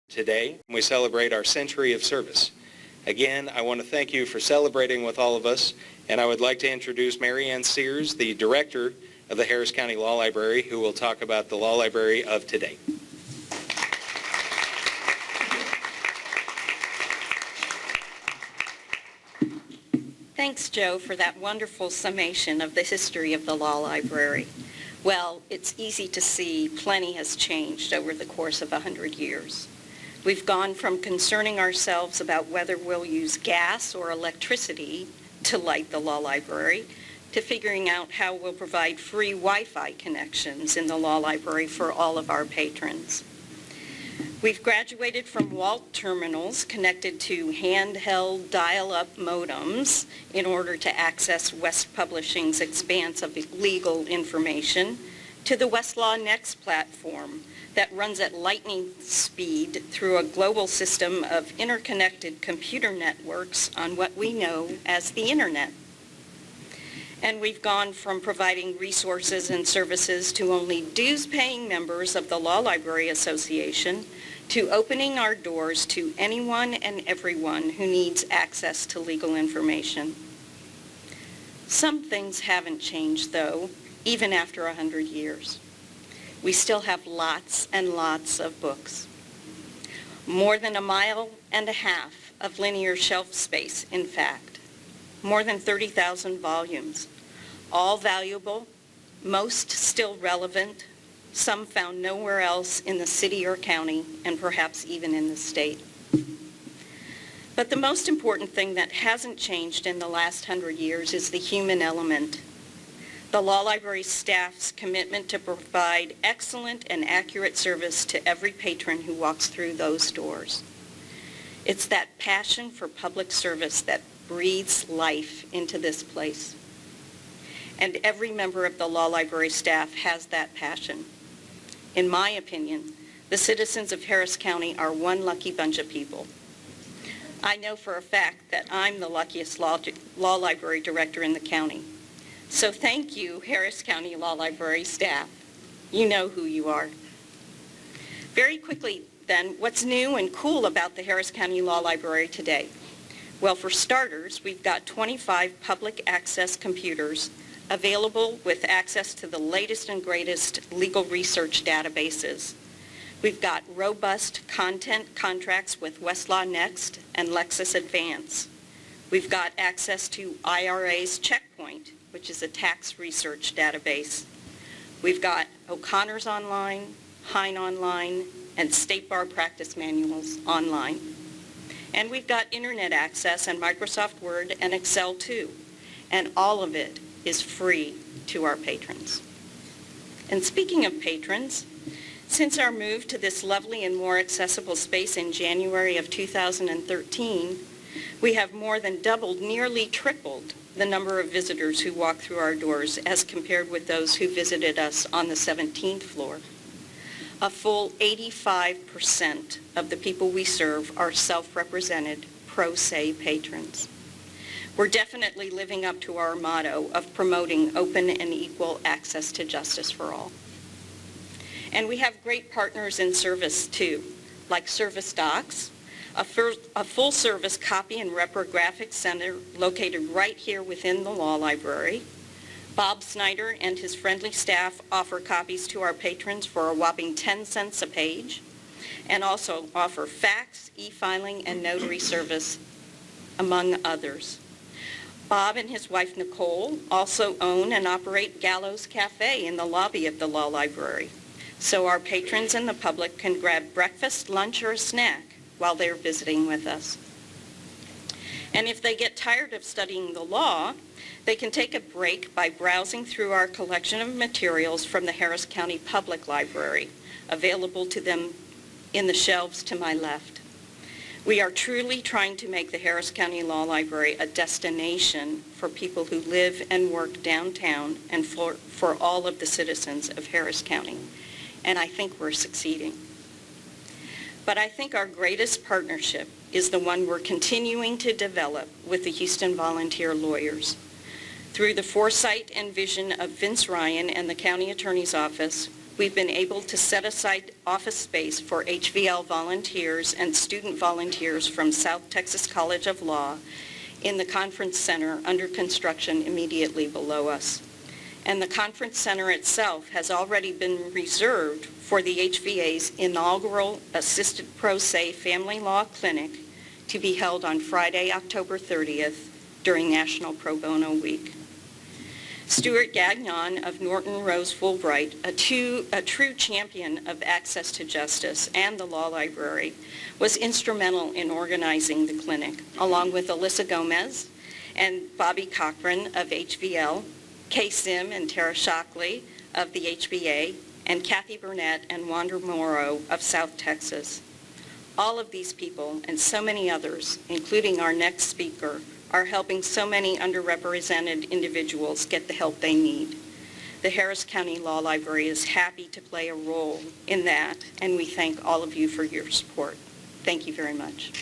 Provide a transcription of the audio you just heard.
Today, we celebrate our century of service. Again, I want to thank you for celebrating with all of us, and I would like to introduce Mariann Sears, the Director of the Harris County Law Library, who will talk about the Law Library of today. Thanks, Joe, for that wonderful summation of the history of the Law Library. Well, it's easy to see plenty has changed over the course of 100 years. We've gone from concerning ourselves about whether we'll use gas or electricity to light the law library to figuring out how we'll provide free Wi-Fi connections in the law library for all of our patrons. We've graduated from WALT terminals connected to handheld dial-up modems in order to access West Publishing's expanse of legal information to the Westlaw Next platform that runs at lightning speed through a global system of interconnected computer networks on what we know as the Internet. And we've gone from providing resources and services to only dues-paying members of the Law Library Association to opening our doors to anyone and everyone who needs access to legal information. Some things haven't changed, though, even after 100 years. We still have lots and lots of books. More than 1.5 miles of linear shelf space, in fact. More than 30,000 volumes. All valuable, most still relevant, some found nowhere else in the city or county, and perhaps even in the state. But the most important thing that hasn't changed in the last 100 years is the human element. The Law Library staff's commitment to provide excellent and accurate service to every patron who walks through those doors. It's that passion for public service that breathes life into this place. And every member of the Law Library staff has that passion. In my opinion, the citizens of Harris County are one lucky bunch of people. I know for a fact that I'm the luckiest law library director in the county. So thank you, Harris County Law Library staff. You know who you are. Very quickly then, what's new and cool about the Harris County Law Library today? Well, for starters, we've got 25 public access computers available with access to the latest and greatest legal research databases. We've got robust content contracts with Westlaw Next and Lexis Advance. We've got access to IRA's Checkpoint, which is a tax research database. We've got O'Connor's Online, Hine Online, and State Bar Practice Manuals online. And we've got internet access and Microsoft Word and Excel too. And all of it is free to our patrons. And speaking of patrons, since our move to this lovely and more accessible space in January of 2013, we have more than doubled, nearly tripled, the number of visitors who walk through our doors as compared with those who visited us on the 17th floor. A full 85% of the people we serve are self-represented pro se patrons. We're definitely living up to our motto of promoting open and equal access to justice for all. And we have great partners in service too, like Service Docs, a full-service copy and reprographic center located right here within the Law Library. Bob Snyder and his friendly staff offer copies to our patrons for a whopping 10 cents a page, and also offer fax, e-filing, and notary service, among others. Bob and his wife Nicole also own and operate Gallows Cafe in the lobby of the Law Library, so our patrons and the public can grab breakfast, lunch, or a snack while they're visiting with us. And if they get tired of studying the law, they can take a break by browsing through our collection of materials from the Harris County Public Library, available to them in the shelves to my left. We are truly trying to make the Harris County Law Library a destination for people who live and work downtown and for all of the citizens of Harris County. And I think we're succeeding. But I think our greatest partnership is the one we're continuing to develop with the Houston Volunteer Lawyers. Through the foresight and vision of Vince Ryan and the County Attorney's Office, we've been able to set aside office space for HVL volunteers and student volunteers from South Texas College of Law in the conference center under construction immediately below us. And the conference center itself has already been reserved for the HVA's inaugural Assisted Pro Se Family Law Clinic to be held on Friday, October 30th during National Pro Bono Week. Stuart Gagnon of Norton Rose Fulbright, a true champion of access to justice and the law library, was instrumental in organizing the clinic, along with Alyssa Gomez and Bobby Cochran of HVL, Kay Sim and Tara Shockley of the HBA, and Kathy Burnett and Wanda Morrow of South Texas. All of these people and so many others, including our next speaker, are helping so many underrepresented individuals get the help they need. The Harris County Law Library is happy to play a role in that, and we thank all of you for your support. Thank you very much.